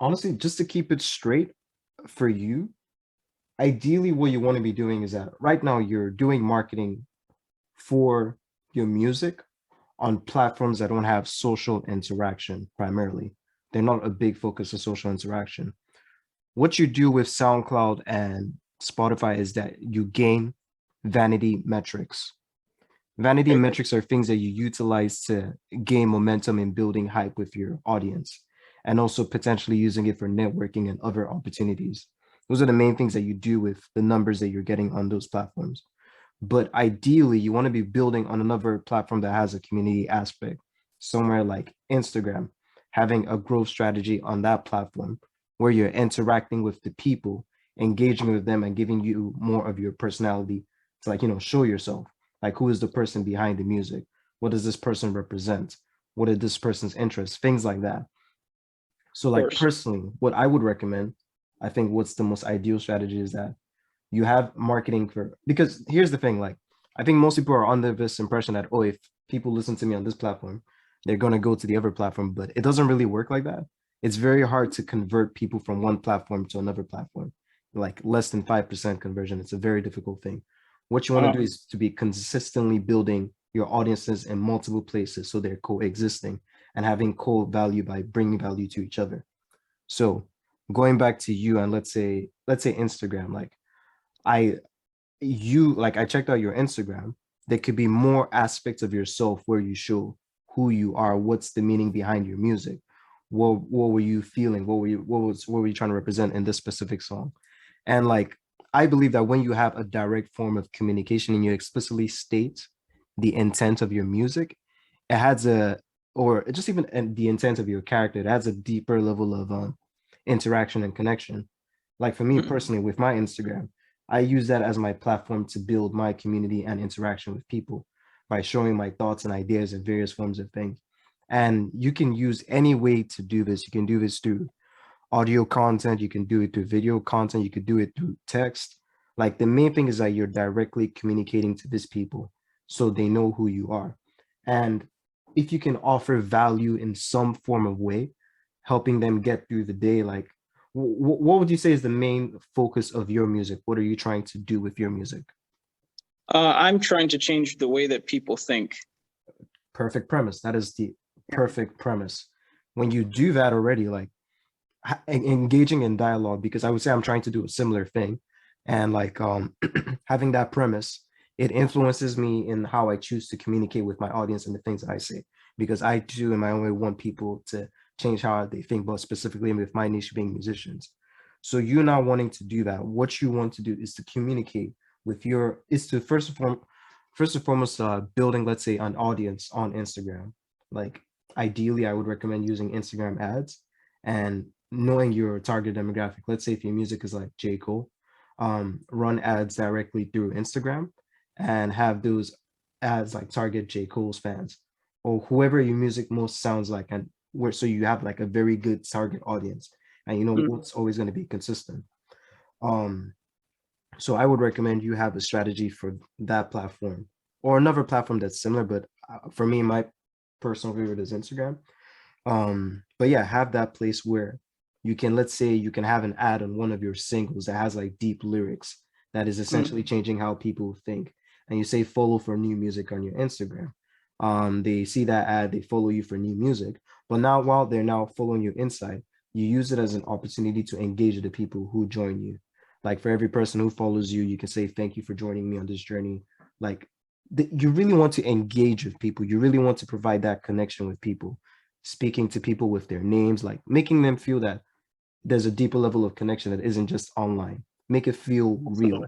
honestly, just to keep it straight for you, ideally what you want to be doing is that right now you're doing marketing for your music on platforms that don't have social interaction primarily. They're not a big focus of social interaction. What you do with SoundCloud and Spotify is that you gain vanity metrics. Vanity Okay. metrics are things that you utilize to gain momentum in building hype with your audience and also potentially using it for networking and other opportunities. Those are the main things that you do with the numbers that you're getting on those platforms. But ideally, you want to be building on another platform that has a community aspect, somewhere like Instagram, having a growth strategy on that platform where you're interacting with the people, engaging with them, and giving you more of your personality to, like, show yourself. Like, who is the person behind the music? What does this person represent? What are this person's interests? Things like that. So, Of like, course. personally, what I would recommend, I think what's the most ideal strategy is that you have marketing for, because here's the thing, like, I think most people are under this impression that, oh, if people listen to me on this platform, they're going to go to the other platform, but it doesn't really work like that. It's very hard to convert people from one platform to another platform, like less than 5% conversion. It's a very difficult thing. What you want to Uh, do is to be consistently building your audiences in multiple places so they're coexisting and having co-value by bringing value to each other. So going back to you, and let's say Instagram, like, I I checked out your Instagram. There could be more aspects of yourself where you show who you are, what's the meaning behind your music. What were you feeling? What were you trying to represent in this specific song? And like, I believe that when you have a direct form of communication and you explicitly state the intent of your music, it has a, or just even the intent of your character, it adds a deeper level of interaction and connection. Like for me mm, personally, with my Instagram, I use that as my platform to build my community and interaction with people by showing my thoughts and ideas in various forms of things. And you can use any way to do this. You can do this through audio content, you can do it through video content, you could do it through text. Like the main thing is that you're directly communicating to these people so they know who you are. And if you can offer value in some form of way, helping them get through the day, like what would you say is the main focus of your music? What are you trying to do with your music? I'm trying to change the way that people think. Perfect premise. That is the Yeah. perfect premise. When you do that already, like engaging in dialogue, because I would say I'm trying to do a similar thing, and like having that premise, it influences me in how I choose to communicate with my audience and the things that I say, because I do in my own way want people to change how they think, but specifically with my niche being musicians. So you now wanting to do that, what you want to do is to communicate with your, is to first and foremost building, let's say, an audience on Instagram. Like ideally I would recommend using Instagram ads and knowing your target demographic. Let's say if your music is like J. Cole, run ads directly through Instagram and have those ads like target J. Cole's fans or whoever your music most sounds like, and where so you have like a very good target audience and you know Mm, what's always going to be consistent. Um, so I would recommend you have a strategy for that platform or another platform that's similar, but for me, my personal favorite is Instagram. But yeah, have that place where you can, let's say you can have an ad on one of your singles that has like deep lyrics that is mm, essentially changing how people think. And you say follow for new music on your Instagram. They see that ad, they follow you for new music. But now while they're now following you inside, you use it as an opportunity to engage the people who join you. Like for every person who follows you, you can say thank you for joining me on this journey. Like you really want to engage with people. You really want to provide that connection with people, speaking to people with their names, like making them feel that there's a deeper level of connection that isn't just online. Make it feel absolutely. real.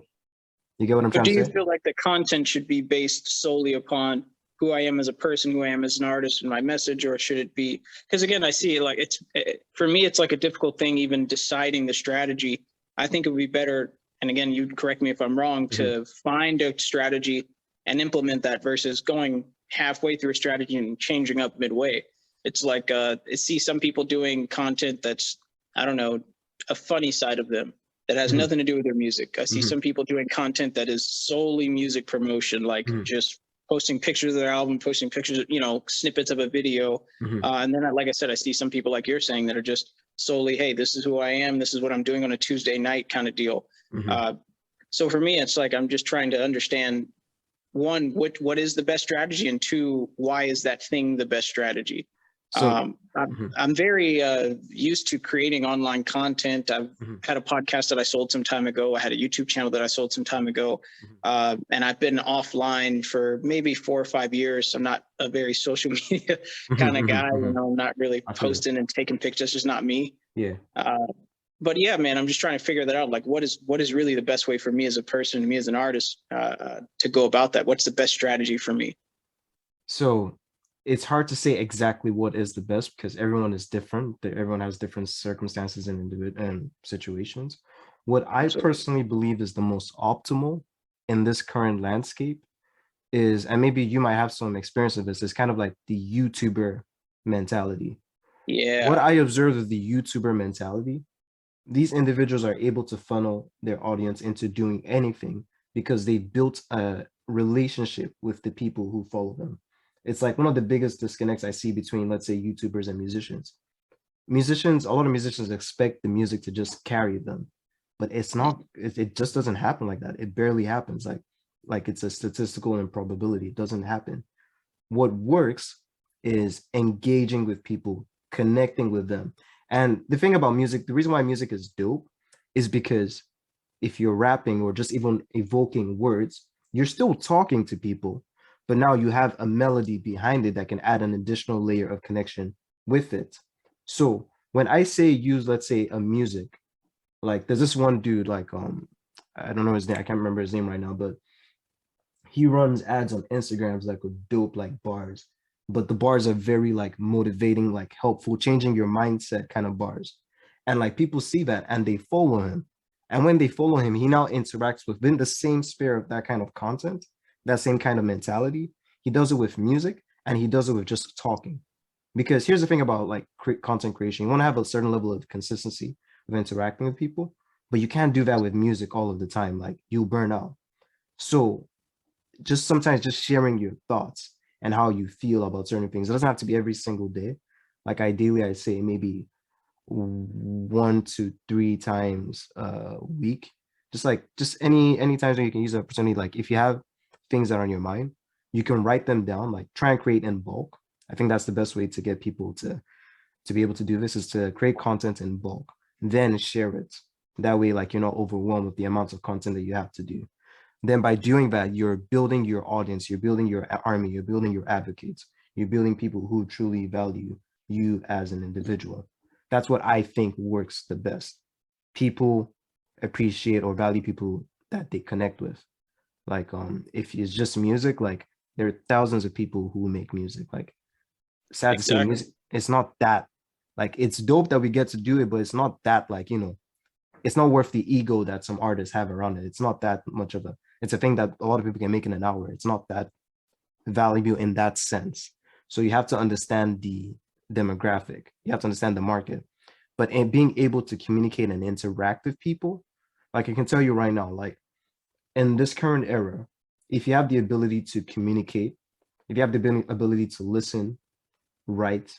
You get what I'm But trying do to you say? feel like the content should be based solely upon who I am as a person, who I am as an artist, and my message, or should it be? Because again, I see like for me, it's like a difficult thing even deciding the strategy. I think it would be better, and again, you'd correct me if I'm wrong, Mhm. to find a strategy and implement that versus going halfway through a strategy and changing up midway. It's like I see some people doing content that's, I don't know, a funny side of them that has Mhm. nothing to do with their music. I see Mhm. some people doing content that is solely music promotion, like Mhm. just posting pictures of their album, posting pictures, snippets of a video. Mhm. And then, like I said, I see some people like you're saying that are just solely, hey, this is who I am, this is what I'm doing on a Tuesday night kind of deal. Mm-hmm. So for me, it's like I'm just trying to understand, one, what is the best strategy, and two, why is that thing the best strategy? So, mhm, I'm very used to creating online content. I've mhm, had a podcast that I sold some time ago. I had a YouTube channel that I sold some time ago. mhm, And I've been offline for maybe 4 or 5 years. I'm not a very social media mhm, kind of mhm, guy. mhm. I'm not really I feel it. posting and taking pictures. That's just not me. Yeah. Uh, but yeah, man, I'm just trying to figure that out. Like, what is really the best way for me as a person, me as an artist, to go about that? What's the best strategy for me? So it's hard to say exactly what is the best because everyone is different. Everyone has different circumstances and and situations. What I Absolutely. personally believe is the most optimal in this current landscape is, and maybe you might have some experience of this, is kind of like the YouTuber mentality. What Yeah. I observe of the YouTuber mentality, these individuals are able to funnel their audience into doing anything because they built a relationship with the people who follow them. It's like one of the biggest disconnects I see between, let's say, YouTubers and musicians. Musicians, a lot of musicians expect the music to just carry them, but it's not, it just doesn't happen like that. It barely happens. Like it's a statistical improbability. It doesn't happen. What works is engaging with people, connecting with them. And the thing about music, the reason why music is dope is because if you're rapping or just even evoking words, you're still talking to people, but now you have a melody behind it that can add an additional layer of connection with it. So when I say use, let's say, a music, like there's this one dude, like I don't know his name, I can't remember his name right now, but he runs ads on Instagrams like with dope like bars, but the bars are very like motivating, like helpful, changing your mindset kind of bars. And like people see that and they follow him. And when they follow him, he now interacts within the same sphere of that kind of content, that same kind of mentality. He does it with music and he does it with just talking. Because here's the thing about like content creation, you want to have a certain level of consistency of interacting with people, but you can't do that with music all of the time. Like you'll burn out. So just sometimes just sharing your thoughts and how you feel about certain things. It doesn't have to be every single day. Like ideally, I say maybe 1 to 3 times a week. Just any times when you can use the opportunity. Like if you have things that are on your mind, you can write them down. Like try and create in bulk. I think that's the best way to get people to be able to do this is to create content in bulk, then share it. That way, like you're not overwhelmed with the amounts of content that you have to do. Then by doing that, you're building your audience, you're building your army, you're building your advocates, you're building people who truly value you as an individual. That's what I think works the best. People appreciate or value people that they connect with. Like if it's just music, like there are thousands of people who make music. Like sad to say, Exactly. music, it's not that like it's dope that we get to do it, but it's not that like, it's not worth the ego that some artists have around it. It's not that much of a, it's a thing that a lot of people can make in an hour. It's not that valuable in that sense. So you have to understand the demographic. You have to understand the market. But in being able to communicate and interact with people, like I can tell you right now, like in this current era, if you have the ability to communicate, if you have the ability to listen, write,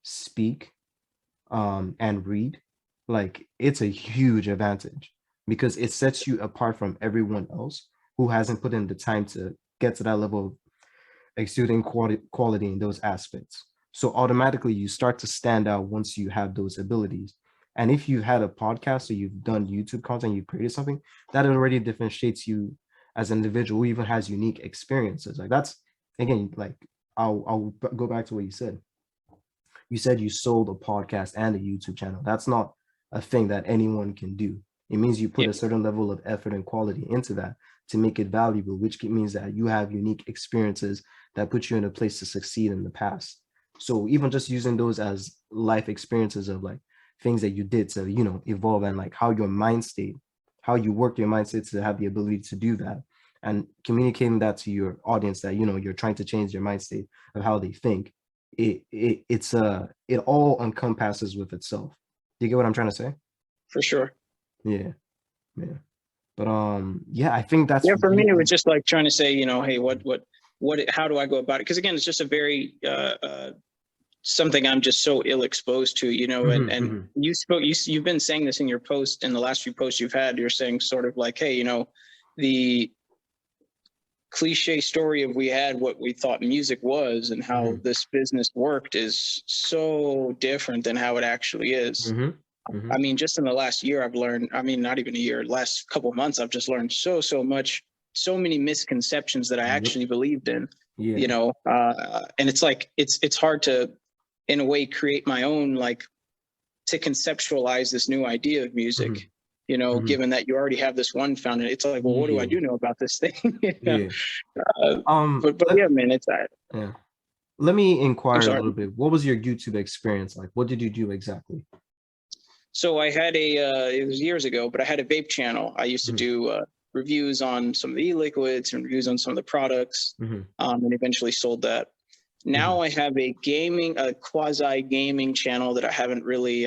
speak, and read, like it's a huge advantage because it sets you apart from everyone else who hasn't put in the time to get to that level of exuding quality in those aspects. So automatically you start to stand out once you have those abilities. And if you've had a podcast or you've done YouTube content, you've created something that already differentiates you as an individual who even has unique experiences. Like that's again, like I'll go back to what you said. You said you sold a podcast and a YouTube channel. That's not a thing that anyone can do. It means you put Yeah, a certain level of effort and quality into that to make it valuable, which means that you have unique experiences that put you in a place to succeed in the past. So even just using those as life experiences of like things that you did to, evolve and like how your mind state, how you work your mindset to have the ability to do that and communicating that to your audience that, you're trying to change their mind state of how they think it all encompasses with itself. Do you get what I'm trying to say? for sure. Yeah, yeah. But yeah, I think that's Yeah, for me, it was really just like trying to say, hey, how do I go about it? Because again, it's just a very something I'm just so ill exposed to, you know, and Hmm. you've been saying this in your post, in the last few posts you've had, you're saying sort of like, hey, you know, the cliche story of we had what we thought music was and how Hmm. this business worked is so different than how it actually is. Hmm. Hmm. I mean, just in the last year, I've learned, I mean, not even a year, last couple of months, I've just learned so much, so many misconceptions that I Yep. actually believed in, you Yeah. know, and it's like, it's hard to, in a way, create my own, like, to conceptualize this new idea of music, Hmm. you know, Hmm. given that you already have this one founded. It's like, well, what do I Yeah. do know about this thing? You know? Yeah. uh, but Let yeah, man, it's, yeah. Let me I'm inquire a sorry. little bit. What was your YouTube experience like? What did you do exactly? So I had it was years ago, but I had a vape channel. I used to Hmm. do reviews on some of the e-liquids and reviews on some of the products, Hmm. and eventually sold that. Hmm. Now I have a quasi gaming channel that I haven't really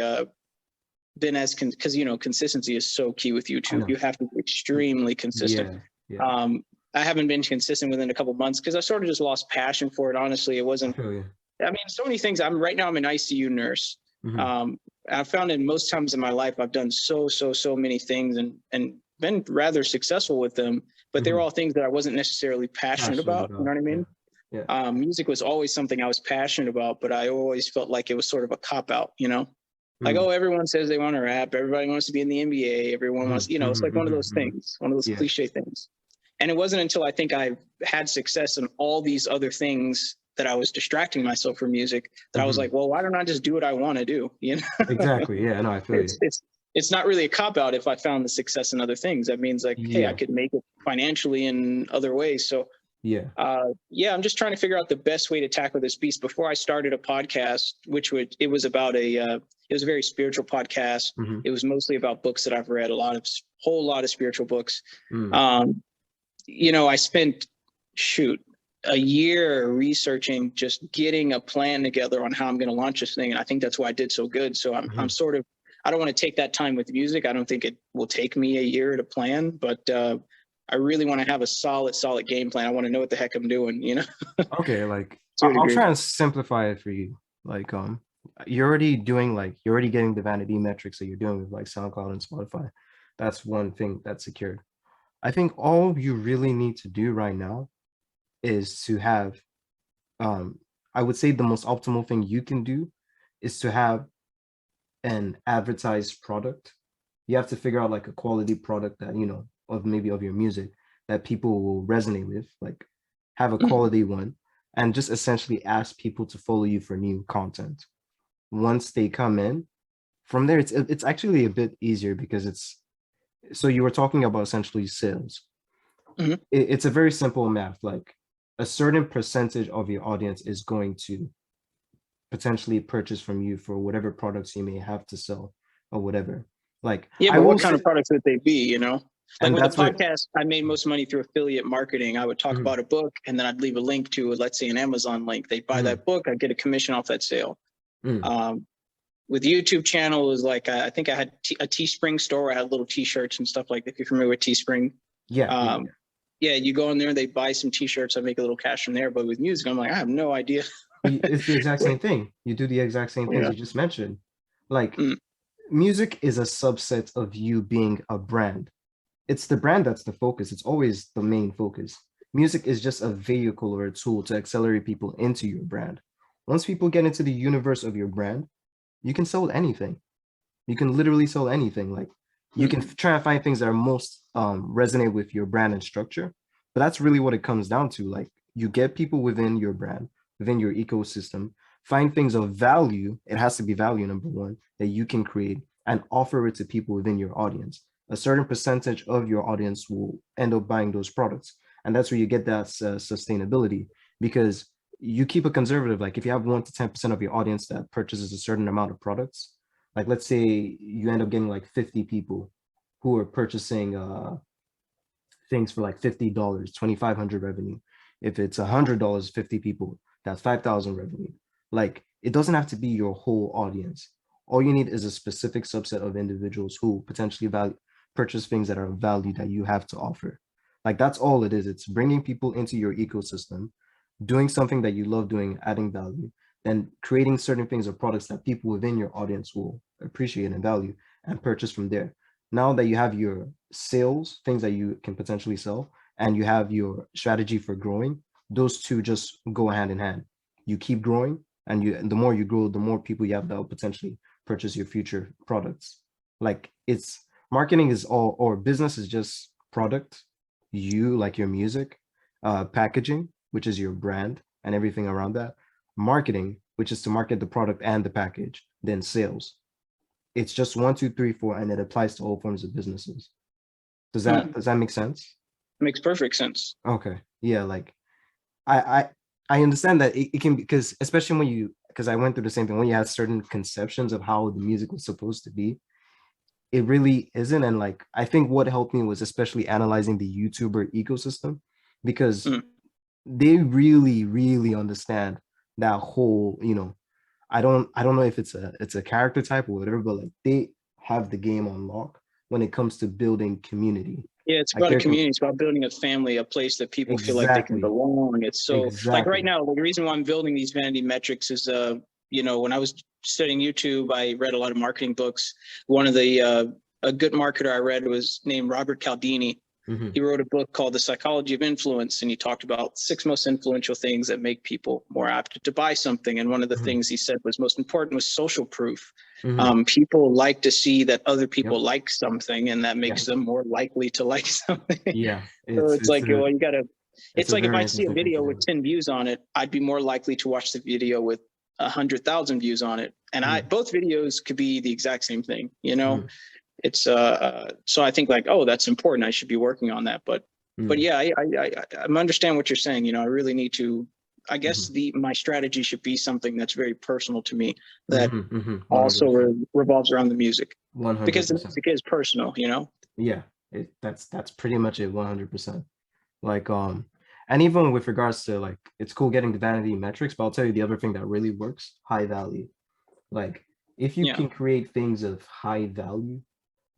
been as, because, you know, consistency is so key with I YouTube. know. You have to be extremely consistent. Yeah. Yeah. Um, I haven't been consistent within a couple of months because I sort of just lost passion for it. Honestly, it I wasn't, feel you. I mean, so many things. I'm right now, I'm an ICU nurse. Hmm. Um, I found in most times in my life, I've done so many things and been rather successful with them, but they were Hmm. all things that I wasn't necessarily passionate Passionate about. You know about. what I Yeah. mean? Yeah. Music was always something I was passionate about, but I always felt like it was sort of a cop out, you know? Like, Hmm. oh, everyone says they want to rap. Everybody wants to be in the NBA. Everyone Hmm. wants, you know, it's Hmm. like one of Hmm. those Hmm. things, one of those Yeah. cliche things. And it wasn't until I think I had success in all these other things that I was distracting myself from music that I was Hmm. like, well, why don't I just do what I want to do? You know, Exactly. Yeah. No, I feel it's you. it's it's not really a cop out if I found the success in other things. That means like, hey, I Yeah. could make it financially in other ways. So Yeah. yeah, I'm just trying to figure out the best way to tackle this beast. Before I started a podcast, it was about it was a very spiritual podcast. Hmm. It was mostly about books that I've read, whole lot of spiritual books. Mm. Um, you know, I spent, shoot, a year researching, just getting a plan together on how I'm going to launch this thing. And I think that's why I did so good. So I'm Hmm. sort of, I don't want to take that time with music. I don't think it will take me a year to plan, but I really want to have a solid game plan. I want to know what the heck I'm doing, you know, Okay, like to a I'll degree. try and simplify it for you. Like you're already doing like you're already getting the vanity metrics that you're doing with like SoundCloud and Spotify. That's one thing that's secured. I think all you really need to do right now is to have um I would say the most optimal thing you can do is to have an advertised product. You have to figure out like a quality product that, you know, of maybe of your music that people will resonate with, like have a Mhm. quality one, and just essentially ask people to follow you for new content. Once they come in, from there, it's actually a bit easier because it's so you were talking about essentially sales. Mhm. It's a very simple math. Like a certain percentage of your audience is going to potentially purchase from you for whatever products you may have to sell or whatever. Like Yeah, I but will what kind say, of products would they be, you know? Like and with the that's where. podcast, I made most money through affiliate marketing. I would talk Mhm. about a book and then I'd leave a link to, let's say, an Amazon link. They buy Mhm. that book, I get a commission off that sale. Mhm. Um, with YouTube channel is like, I think I had a Teespring store. I had little T-shirts and stuff like that. If you're familiar with Teespring, Yeah, yeah, um, yeah, you go in there, they buy some T-shirts, I make a little cash from there. But with music, I'm like, I have no idea. it's the exact same thing. You do the exact same things Yeah. you just mentioned. Like Mm. music is a subset of you being a brand. It's the brand that's the focus. It's always the main focus. Music is just a vehicle or a tool to accelerate people into your brand. Once people get into the universe of your brand, you can sell anything. You can literally sell anything. Like you can Mm. try and find things that are most resonate with your brand and structure. But that's really what it comes down to. Like you get people within your brand, within your ecosystem, find things of value. It has to be value, number one, that you can create and offer it to people within your audience. A certain percentage of your audience will end up buying those products. And that's where you get that sustainability because you keep a conservative. Like if you have 1 to 10% of your audience that purchases a certain amount of products, like let's say you end up getting like 50 people who are purchasing things for like $50, 2,500 revenue. If it's $100, 50 people, that's 5,000 revenue. Like it doesn't have to be your whole audience. All you need is a specific subset of individuals who potentially value purchase things that are of value that you have to offer. Like that's all it is. It's bringing people into your ecosystem, doing something that you love doing, adding value. then creating certain things or products that people within your audience will appreciate and value and purchase from there. Now that you have your sales, things that you can potentially sell, and you have your strategy for growing, those two just go hand in hand. You keep growing, and the more you grow, the more people you have that will potentially purchase your future products. Like it's marketing is all, or business is just product, you like your music, packaging, which is your brand and everything around that, marketing, which is to market the product and the package, then sales. It's just one, two, three, four, and it applies to all forms of businesses. Does that make sense? Makes perfect sense. Okay. Yeah, like I I I understand that it can, because especially when you, because I went through the same thing when you have certain conceptions of how the music was supposed to be, it really isn't. And like I think what helped me was especially analyzing the YouTuber ecosystem, because Mm. they really, really understand that whole, I don't know if it's a character type or whatever, but like they have the game on lock when it comes to building community. Yeah, it's Like about a they're community. It's about building a family, a place that people feel like they can exactly, belong. It's so like right exactly. now, the reason why I'm building these vanity metrics is, when I was studying YouTube, I read a lot of marketing books. One of the a good marketer I read was named Robert Cialdini. Hmm. He wrote a book called The Psychology of Influence, and he talked about 6 most influential things that make people more apt to buy something. And one of the Hmm. things he said was most important was social proof. Hmm. People like to see that other Yep. people like something, and that makes Yeah. them more likely to like something. Yeah. So It's it's it's like, a well, you gotta. it's It's a like if very I see a interesting thing to video with do. 10 views on it, I'd be more likely to watch the video with 100,000 views on it. And Mm-hmm. both videos could be the exact same thing. Mm-hmm. It's so I think like, oh, that's important. I should be working on that. But Mm-hmm. yeah, I understand what you're saying. I really need to. I guess Mm-hmm. my strategy should be something that's very personal to me, that Mm-hmm. Mm-hmm. also 100%. revolves around the music, because the 100%. music is personal. Yeah. That's pretty much it. 100%. Like and even with regards to like it's cool getting the vanity metrics, but I'll tell you the other thing that really works, high value. Like if you Yeah. can create things of high value,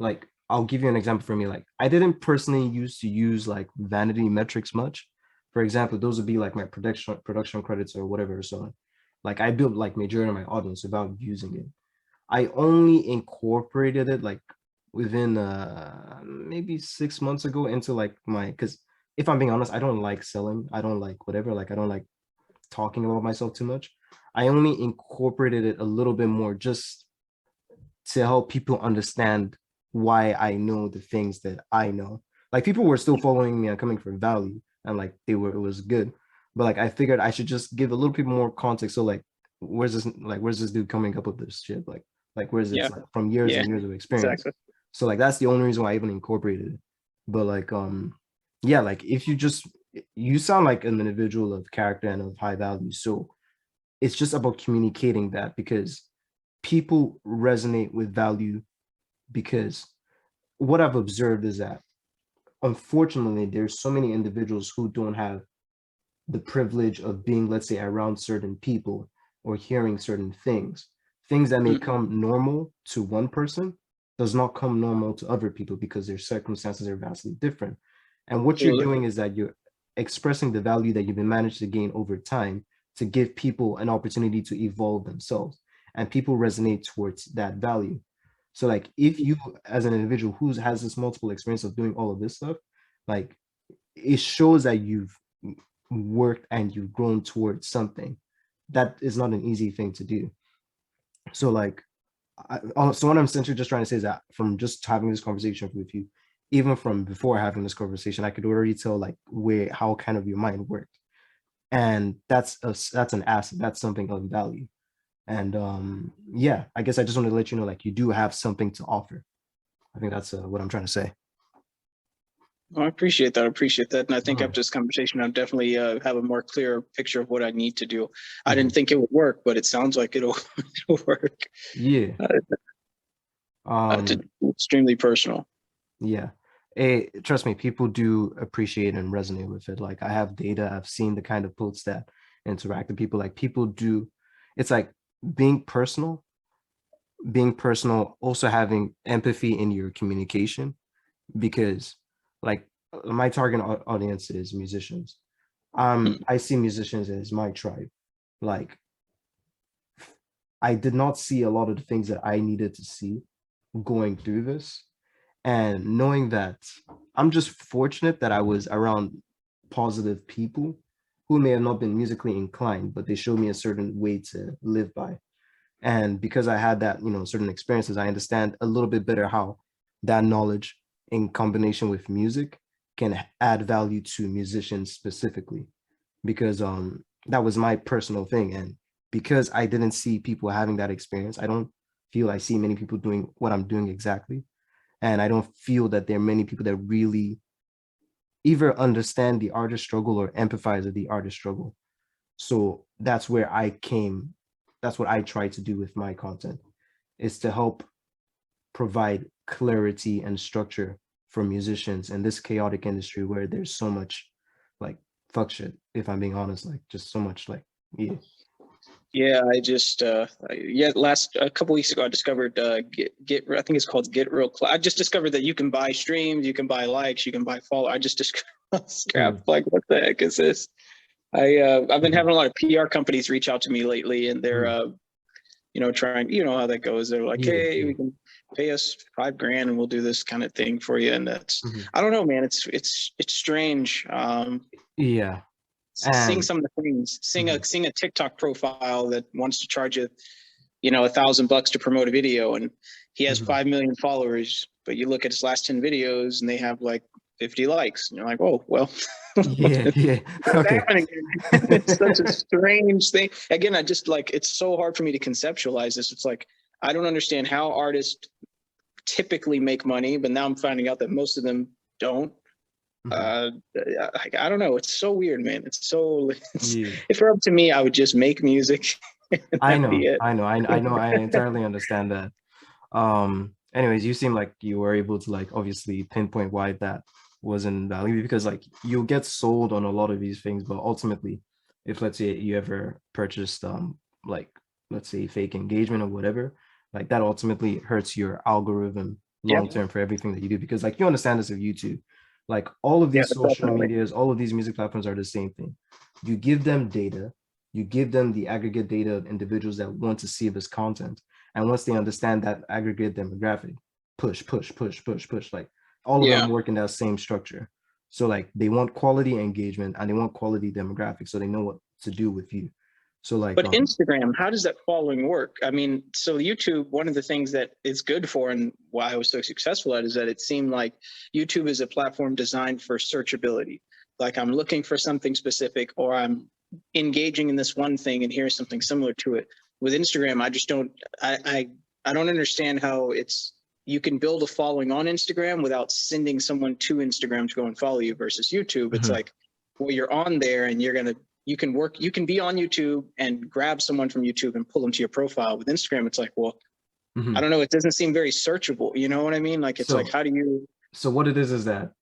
like I'll give you an example for me. Like I didn't personally used to use like vanity metrics much. For example, those would be like my production credits or whatever. So like I built like majority of my audience without using it. I only incorporated it like within maybe 6 months ago into like my, because if I'm being honest, I don't like selling. I don't like whatever. Like I don't like talking about myself too much. I only incorporated it a little bit more just to help people understand why I know the things that I know. Like people were still following me and coming for value, and like it was good. But like I figured I should just give a little bit more context. So where's this dude coming up with this shit? Like where's Yeah. it's like from years Yeah. and years of experience. Exactly. So like that's the only reason why I even incorporated it. But like yeah, like if you sound like an individual of character and of high value. So it's just about communicating that, because people resonate with value, because what I've observed is that unfortunately there's so many individuals who don't have the privilege of being, let's say, around certain people or hearing certain things that may Mm. come normal to one person does not come normal to other people because their circumstances are vastly different. And what you're Absolutely. doing is that you're expressing the value that you've been managed to gain over time to give people an opportunity to evolve themselves, and people resonate towards that value. So like if you as an individual who has this multiple experience of doing all of this stuff, like it shows that you've worked and you've grown towards something. That is not an easy thing to do. So like so what I'm essentially just trying to say is that from just having this conversation with you, even from before having this conversation, I could already tell like where how kind of your mind worked. And that's an asset. That's something of value. And yeah, I guess I just want to let you know like you do have something to offer. I think that's what I'm trying to say. Well, I appreciate that. I appreciate that. And I think Mhm. after this conversation, I'll definitely have a more clear picture of what I need to do. I didn't Mhm. think it would work, but it sounds like it'll work. Yeah. Uh, Um, Extremely personal. yeah. Trust me, people do appreciate and resonate with it. Like I have data, I've seen the kind of posts that interact with people. Like people do, it's like being personal, also having empathy in your communication, because like my target audience is musicians. Mm. I see musicians as my tribe. Like I did not see a lot of the things that I needed to see going through this. And knowing that I'm just fortunate that I was around positive people who may have not been musically inclined, but they showed me a certain way to live by. And because I had that, certain experiences, I understand a little bit better how that knowledge in combination with music can add value to musicians specifically. Because that was my personal thing. And because I didn't see people having that experience, I don't feel I see many people doing what I'm doing exactly. And I don't feel that there are many people that really either understand the artist struggle or empathize with the artist struggle. So that's where I came. That's what I try to do with my content, is to help provide clarity and structure for musicians in this chaotic industry where there's so much like fuck shit, if I'm being honest, like just so much like, yeah. Yeah, I just last a couple weeks ago I discovered get I think it's called Get Real I just discovered that you can buy streams, you can buy likes, you can buy follow. I just discovered Mm, scrap, like what the heck is this? I've been mhm, having a lot of PR companies reach out to me lately, and they're mm. trying, you know how that goes. They're like, Yeah, hey, yeah. we can pay us 5 grand and we'll do this kind of thing for you. And that's, Mhm. I don't know, man. It's strange. Yeah. Seeing And some of the things, mhm, seeing a TikTok profile that wants to charge you, you know, $1,000 to promote a video, and he has mhm. 5 million followers, but you look at his last 10 videos and they have like 50 likes, and you're like, oh well, Yeah, yeah. what's Okay. happening here? It's such a strange thing. Again, I just like, it's so hard for me to conceptualize this. It's like I don't understand how artists typically make money, but now I'm finding out that most of them don't. Mhm. uh I don't know, it's so weird, man. It's so Yeah. if it were up to me, I would just make music and I that'd be know, it. I know, I entirely understand that. Anyways, you seem like you were able to like obviously pinpoint why that wasn't valuable, because like you'll get sold on a lot of these things, but ultimately, if let's say you ever purchased like let's say fake engagement or whatever, like that ultimately hurts your algorithm Yeah, long term for everything that you do, because like you understand this of YouTube, like all of yeah, these social definitely. medias, all of these music platforms are the same thing. You give them data, you give them the aggregate data of individuals that want to see this content, and once they understand that aggregate demographic, push, push, push, push, push, like all of Yeah. them work in that same structure. So like they want quality engagement and they want quality demographics, so they know what to do with you. So like But Instagram, how does that following work? I mean, so YouTube, one of the things that it's good for and why I was so successful at is that it seemed like YouTube is a platform designed for searchability. Like I'm looking for something specific, or I'm engaging in this one thing and here's something similar to it. With Instagram, I just don't I don't understand how it's you can build a following on Instagram without sending someone to Instagram to go and follow you, versus YouTube. It's mhm, like, well, you're on there and you can be on YouTube and grab someone from YouTube and pull them to your profile. With Instagram, it's like, well, I mhm. don't know, it doesn't seem very searchable. You know what I mean? Like, it's like, So how do you? so what it is that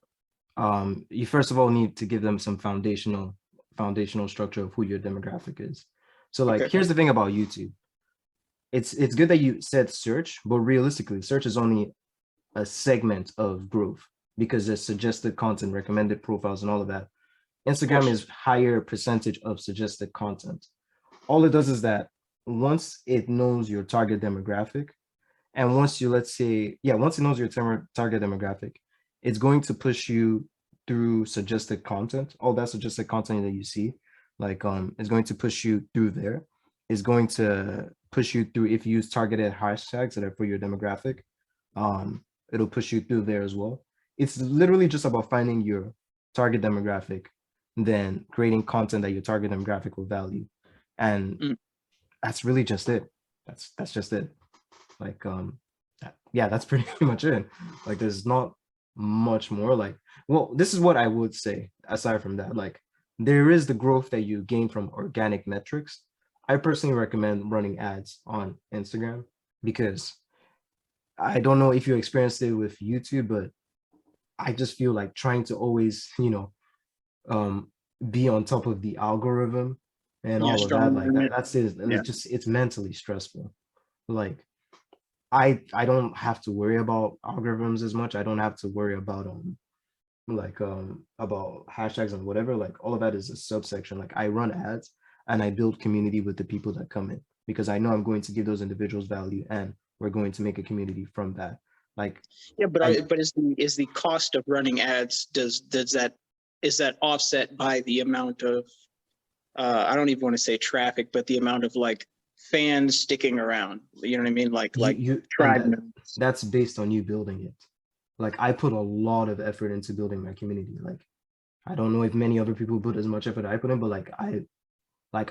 you first of all need to give them some foundational structure of who your demographic is. So like Okay. here's the thing about YouTube. It's good that you said search, but realistically, search is only a segment of growth, because there's suggested content, recommended profiles, and all of that. Of Instagram course. is higher percentage of suggested content. All it does is that once it knows your target demographic, and once you let's say, yeah, once it knows your target demographic, it's going to push you through suggested content. All that suggested content that you see, like is going to push you through there. Is going to push you through if you use targeted hashtags that are for your demographic. It'll push you through there as well. It's literally just about finding your target demographic, then creating content that your target demographic will value. And Mm. that's really just it. That's just it. Like yeah, that's pretty much it. Like there's not much more. Like, well, this is what I would say aside from that. Like there is the growth that you gain from organic metrics. I personally recommend running ads on Instagram, because I don't know if you experienced it with YouTube, but I just feel like trying to always, um be on top of the algorithm and Yeah, all of that, strong like that argument. that's it. Yeah. It's just it's mentally stressful. Like I don't have to worry about algorithms as much. I don't have to worry about hashtags and whatever. Like all of that is a subsection. Like I run ads and I build community with the people that come in. because I know I'm going to give those individuals value, and we're going to make a community from that. Like, Yeah, I but is the cost of running ads, does that, is that offset by the amount of I don't even want to say traffic, but the amount of like fans sticking around. You know what I mean? Like you and tribe members. that's based on you building it. Like, I put a lot of effort into building my community. Like, I don't know if many other people put as much effort I put in, but like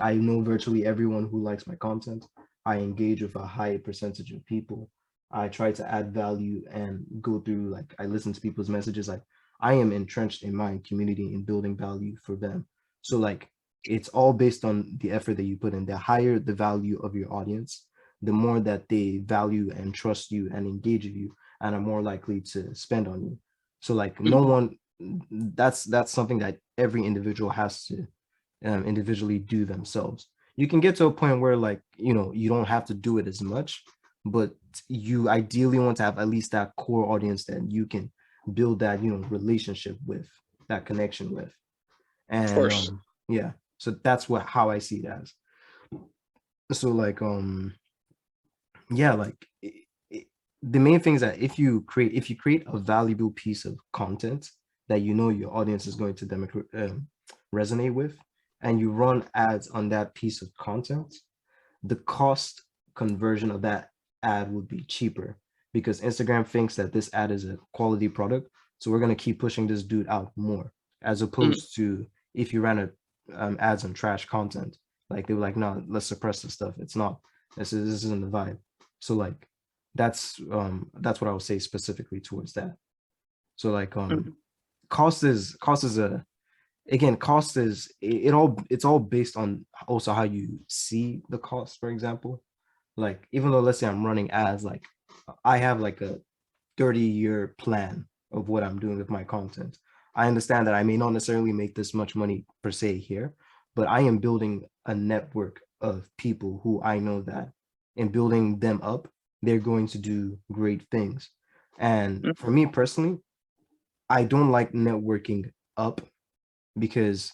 I know virtually everyone who likes my content. I engage with a high percentage of people. I try to add value and go through, like, I listen to people's messages. Like, I am entrenched in my community and building value for them. So like, it's all based on the effort that you put in. The higher the value of your audience, the more that they value and trust you and engage with you and are more likely to spend on you. So like, no Mhm. one, that's something that every individual has to individually do themselves. You can get to a point where, like, you don't have to do it as much, but you ideally want to have at least that core audience that you can build that, relationship with, that connection with. Of And course. yeah, so that's what how I see it as. So like, yeah, like, the main thing is that if you create a valuable piece of content that your audience is going to resonate with, and you run ads on that piece of content, the cost conversion of that ad would be cheaper, because Instagram thinks that this ad is a quality product, so we're going to keep pushing this dude out more, as Mhm. opposed to if you ran ads on trash content. Like, they were like, no, let's suppress this stuff. It's not, this isn't the vibe. So like, that's what I would say specifically towards that. So like, Mhm. cost is a again, cost is it's all based on also how you see the cost. For example, like, even though, let's say, I'm running ads, like, I have like a 30-year plan of what I'm doing with my content. I understand that I may not necessarily make this much money per se here, but I am building a network of people who I know that in building them up, they're going to do great things. And Mhm. for me personally, I don't like networking up, because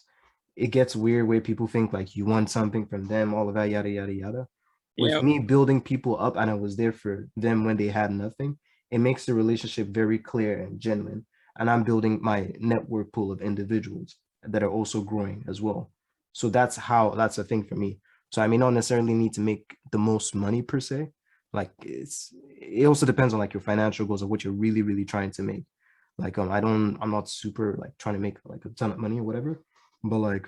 it gets weird where people think like you want something from them, all of that, yada, yada, yada. With Yeah. me building people up and I was there for them when they had nothing, it makes the relationship very clear and genuine. And I'm building my network pool of individuals that are also growing as well. So that's a thing for me. So I may not necessarily need to make the most money per se. Like, it also depends on like your financial goals of what you're really, really trying to make. Like, I'm not super like trying to make like a ton of money or whatever, but like,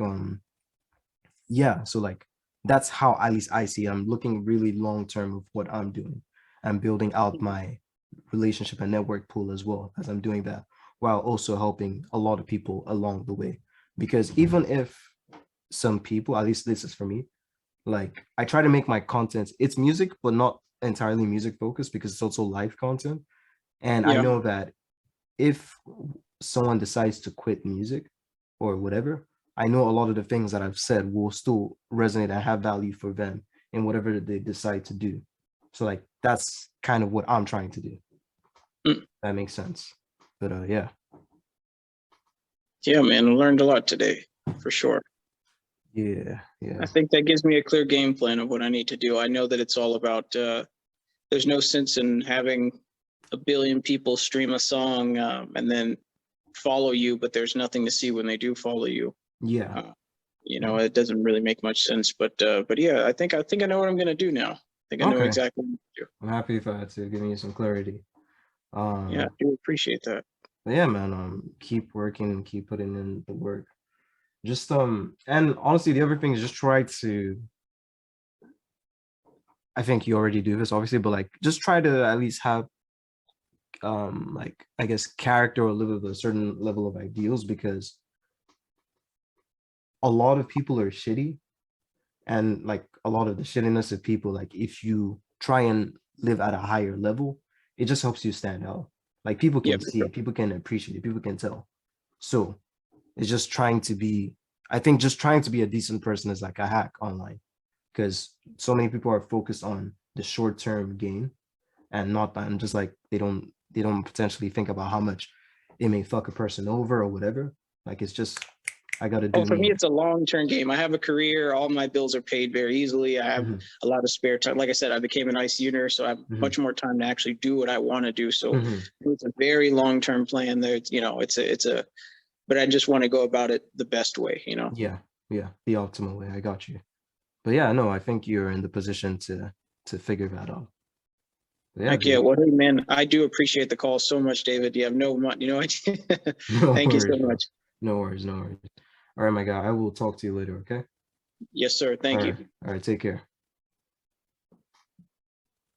yeah, so like, that's how at least I see it. I'm looking really long term of what I'm doing. I'm building out Mhm. my relationship and network pool as well as I'm doing that, while also helping a lot of people along the way. Because even if some people, at least this is for me, like, I try to make my content, it's music but not entirely music focused, because it's also live content. And I Yeah. know that if someone decides to quit music or whatever, I know a lot of the things that I've said will still resonate and have value for them in whatever they decide to do. So like, that's kind of what I'm trying to do. Mm. That makes sense. But yeah. Yeah, man. I learned a lot today for sure. Yeah, I yeah. think that gives me a clear game plan of what I need to do. I know that it's all about there's no sense in having a billion people stream a song and then follow you, but there's nothing to see when they do follow you. Yeah. Uh, it doesn't really make much sense. But yeah, I think I know what I'm gonna do now. I think I know Okay. exactly what to do. I'm happy if I had to give you some clarity. Yeah, I Um, do appreciate that. but yeah, man, keep working and keep putting in the work. Just and honestly, the other thing is just try to, I think you already do this obviously, but like, just try to at least have like, I guess, character or live with a certain level of ideals, because a lot of people are shitty, and like, a lot of the shittiness of people, like, if you try and live at a higher level, it just helps you stand out. Like, people Yeah, can for see sure. it, people can appreciate it, people can tell. So it's just trying to be, I think just trying to be a decent person is like a hack online, because so many people are focused on the short-term gain, and not, and just like, they don't potentially think about how much it may fuck a person over or whatever. Like, it's just I got to Oh, do for me, me. it's a long-term game. I have a career. All my bills are paid very easily. I have Hmm. a lot of spare time. Like I said, I became an ICU nurse, so I have Hmm. much more time to actually do what I want to do. So Hmm. it's a very long-term plan. There, it's a, but I just want to go about it the best way. Yeah, yeah, the optimal way. I got you. But yeah, no, I think you're in the position to figure that out. But yeah, Heck yeah. dude. Well, hey, man, I do appreciate the call so much, David. You have no, No thank you so worries, bro. much. No worries, no worries. All right, my guy. I will talk to you later, okay? Yes, sir. All Thank right. you. All right, take care.